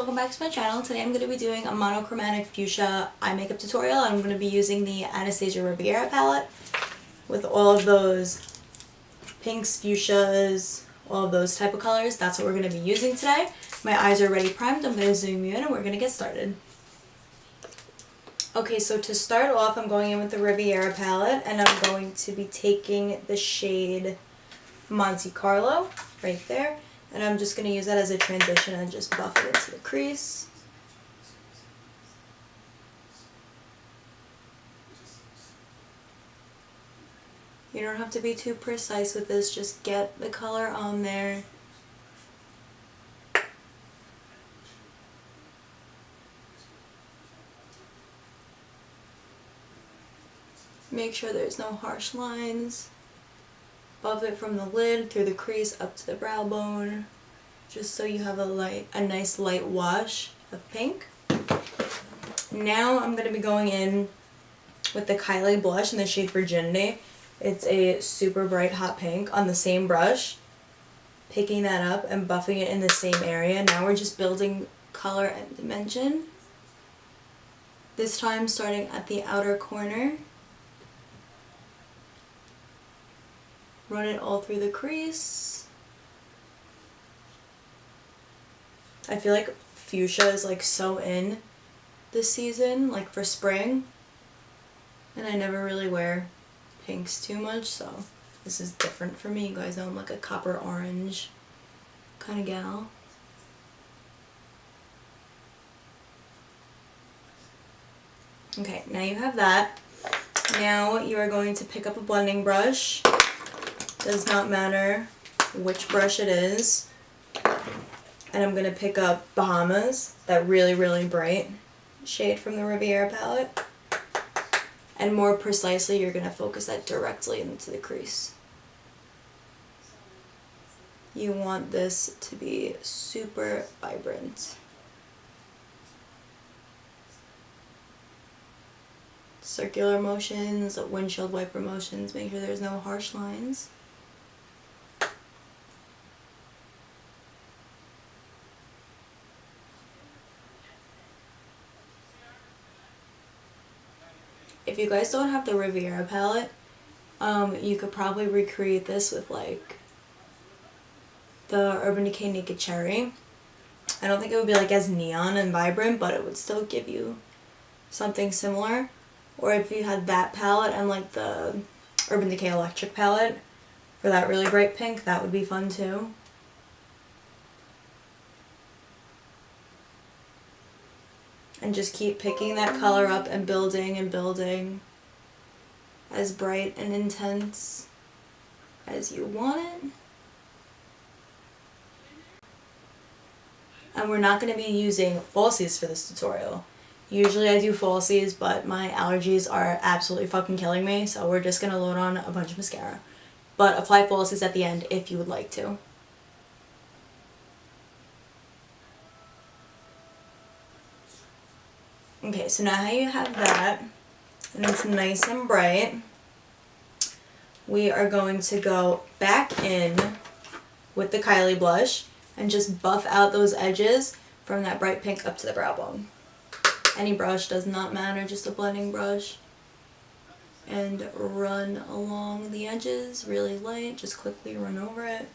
welcome back to my channel. Today I'm going to be doing a monochromatic fuchsia eye makeup tutorial. I'm going to be using the Anastasia Riviera palette with all of those pinks, fuchsias, all of those type of colors. That's what we're going to be using today. My eyes are already primed. I'm going to zoom you in and we're going to get started. Okay, so to start off, I'm going in with the Riviera palette and I'm going to be taking the shade Monte Carlo right there. And I'm just going to use that as a transition and just buff it into the crease. You don't have to be too precise with this, just get the color on there. Make sure there's no harsh lines. Buff it from the lid through the crease up to the brow bone, just so you have a nice light wash of pink. Now I'm going to be going in with the Kylie blush in the shade Virginity. It's a super bright hot pink on the same brush. Picking that up and buffing it in the same area. Now we're just building color and dimension. This time starting at the outer corner. Run it all through the crease. I feel like fuchsia is like so in this season, like for spring. And I never really wear pinks too much, so this is different for me. You guys know I'm like a copper orange kind of gal. Okay, now you have that. Now you are going to pick up a blending brush. Does not matter which brush it is. And I'm going to pick up Bahamas, that really, really bright shade from the Riviera palette. And more precisely, you're going to focus that directly into the crease. You want this to be super vibrant. Circular motions, windshield wiper motions, make sure there's no harsh lines. If you guys don't have the Riviera palette, you could probably recreate this with like the Urban Decay Naked Cherry. I don't think it would be like as neon and vibrant, but it would still give you something similar. Or if you had that palette and like the Urban Decay Electric palette for that really bright pink, that would be fun too. And just keep picking that color up and building as bright and intense as you want it. And we're not going to be using falsies for this tutorial. Usually I do falsies, but my allergies are absolutely fucking killing me, so we're just going to load on a bunch of mascara. But apply falsies at the end if you would like to. Okay, so now you have that, and it's nice and bright, we are going to go back in with the Kylie blush and just buff out those edges from that bright pink up to the brow bone. Any brush does not matter, just a blending brush. And run along the edges, really light, just quickly run over it.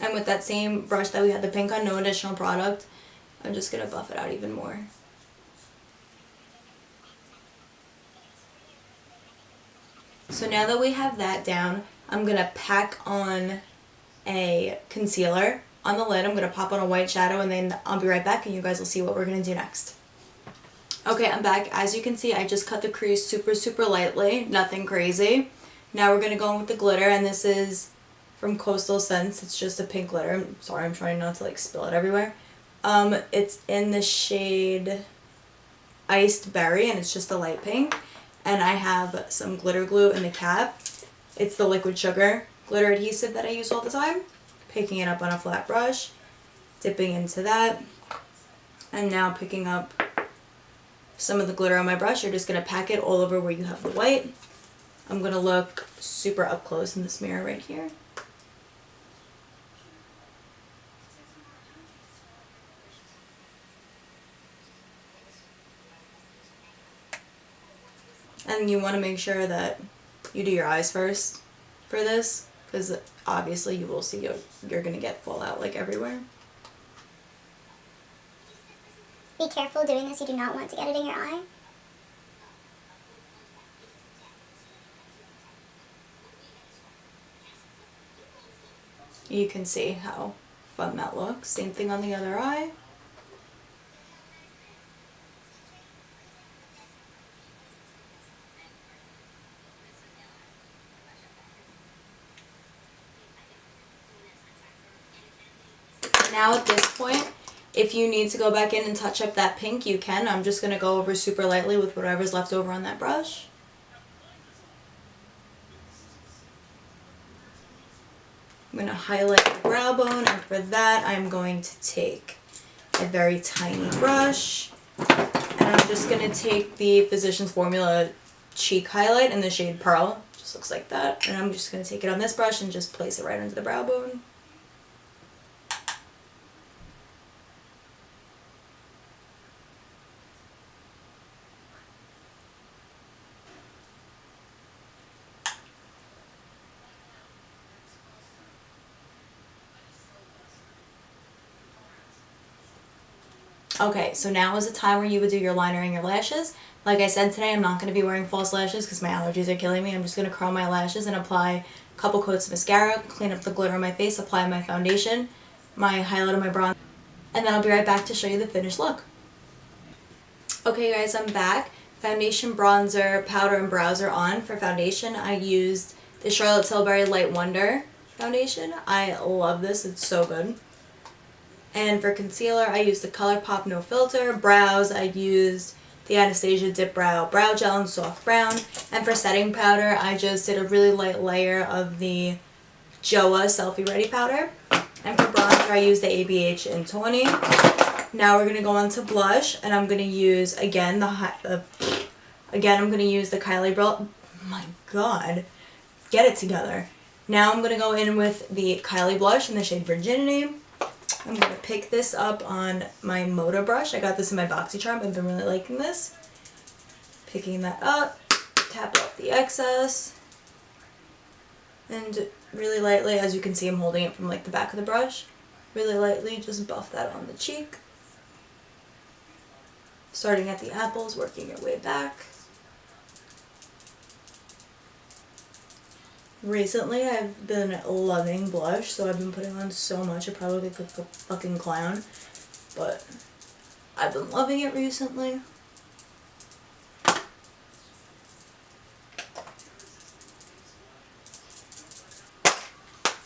And with that same brush that we had the pink on, no additional product, I'm just going to buff it out even more. So now that we have that down, I'm going to pack on a concealer on the lid. I'm going to pop on a white shadow and then I'll be right back and you guys will see what we're going to do next. Okay, I'm back. As you can see, I just cut the crease super lightly, nothing crazy. Now we're going to go in with the glitter, and this is from Costal Scents. It's just a pink glitter. I'm sorry, I'm trying not to like spill it everywhere. It's in the shade Iced Berry and it's just a light pink. And I have some glitter glue in the cap. It's the liquid sugar glitter adhesive that I use all the time. Picking it up on a flat brush, dipping into that, and now picking up some of the glitter on my brush. You're just going to pack it all over where you have the white. I'm going to look super up close in this mirror right here. And you want to make sure that you do your eyes first for this, because obviously you will see you're going to get fallout like everywhere. Be careful doing this, you do not want to get it in your eye. You can see how fun that looks. Same thing on the other eye. Now at this point, if you need to go back in and touch up that pink, you can. I'm just going to go over super lightly with whatever's left over on that brush. I'm going to highlight the brow bone, and for that I'm going to take a very tiny brush, and I'm just going to take the Physicians Formula cheek highlight in the shade Pearl. Just looks like that. And I'm just going to take it on this brush and just place it right under the brow bone. Okay, so now is the time where you would do your liner and your lashes. Like I said today, I'm not going to be wearing false lashes because my allergies are killing me. I'm just going to curl my lashes and apply a couple coats of mascara, clean up the glitter on my face, apply my foundation, my highlight on my bronzer, and then I'll be right back to show you the finished look. Okay guys, I'm back. Foundation, bronzer, powder, and brows are on. For foundation, I used the Charlotte Tilbury Light Wonder foundation. I love this, it's so good. And for concealer, I used the ColourPop No Filter. Brows, I used the Anastasia Dip Brow Gel in Soft Brown. And for setting powder, I just did a really light layer of the Joah Selfie Ready powder. And for bronzer, I used the ABH in Tawny. Now we're going to go on to blush, and I'm going to use, again, I'm going to use the Kylie Oh my god. Get it together. Now I'm going to go in with the Kylie blush in the shade Virginity. I'm going to pick this up on my Moda brush. I got this in my BoxyCharm. I've been really liking this. Picking that up, tap off the excess, and really lightly, as you can see I'm holding it from like the back of the brush, really lightly just buff that on the cheek. Starting at the apples, working your way back. Recently, I've been loving blush, so I've been putting on so much. I probably look like a fucking clown, but I've been loving it recently.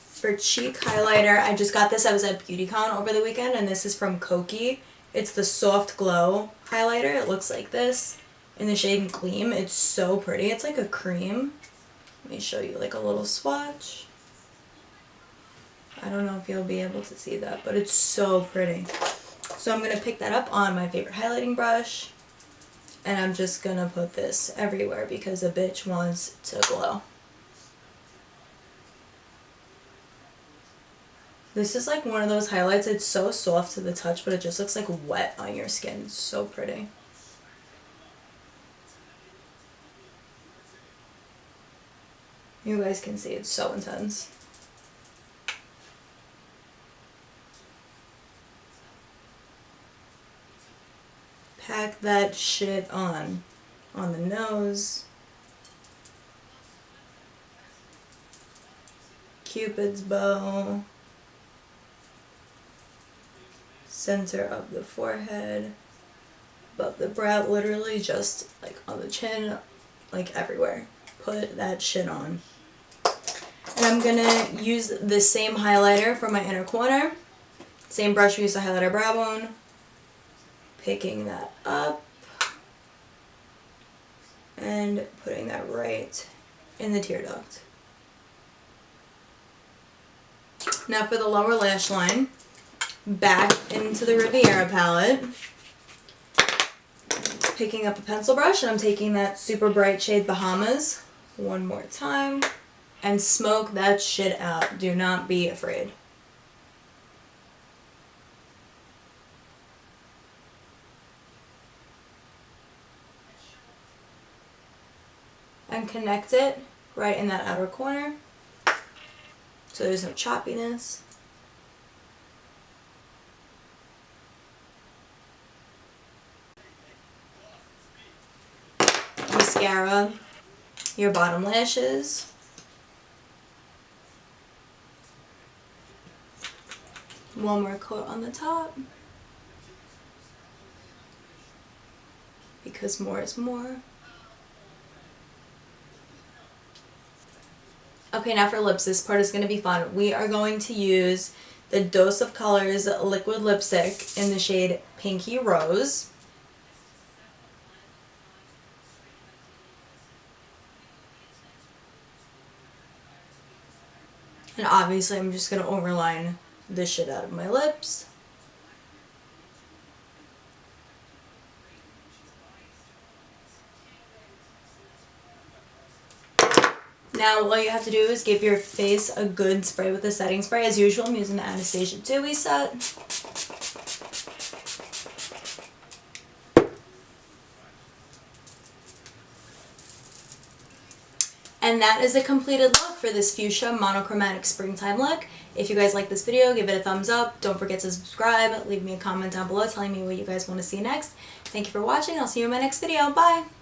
For cheek highlighter, I just got this. I was at BeautyCon over the weekend, and this is from Kokie. It's the Soft Glow highlighter. It looks like this in the shade Gleam. It's so pretty. It's like a cream. Let me show you like a little swatch. I don't know if you'll be able to see that, but it's so pretty. So I'm going to pick that up on my favorite highlighting brush, and I'm just going to put this everywhere because a bitch wants to glow. This is like one of those highlights. It's so soft to the touch, but it just looks like wet on your skin. It's so pretty. You guys can see it's so intense. Pack that shit on the nose. Cupid's bow. Center of the forehead. Above the brow, literally just like on the chin, like everywhere. Put that shit on. And I'm gonna use the same highlighter for my inner corner. Same brush we used to highlight our brow bone. Picking that up. And putting that right in the tear duct. Now for the lower lash line, back into the Riviera palette. Picking up a pencil brush, and I'm taking that super bright shade Bahamas. One more time. And smoke that shit out. Do not be afraid. And connect it right in that outer corner so there's no choppiness. Mascara your bottom lashes. One more coat on the top, because more is more. Okay, now for lips, this part is going to be fun. We are going to use the Dose of Colors liquid lipstick in the shade Pinky Rose. And obviously I'm just going to overline the shit out of my lips. Now all you have to do is give your face a good spray with the setting spray. As usual, I'm using the Anastasia Dewy set. And that is a completed look for this Fuchsia Monochromatic Springtime look. If you guys like this video, give it a thumbs up. Don't forget to subscribe. Leave me a comment down below telling me what you guys want to see next. Thank you for watching. I'll see you in my next video. Bye!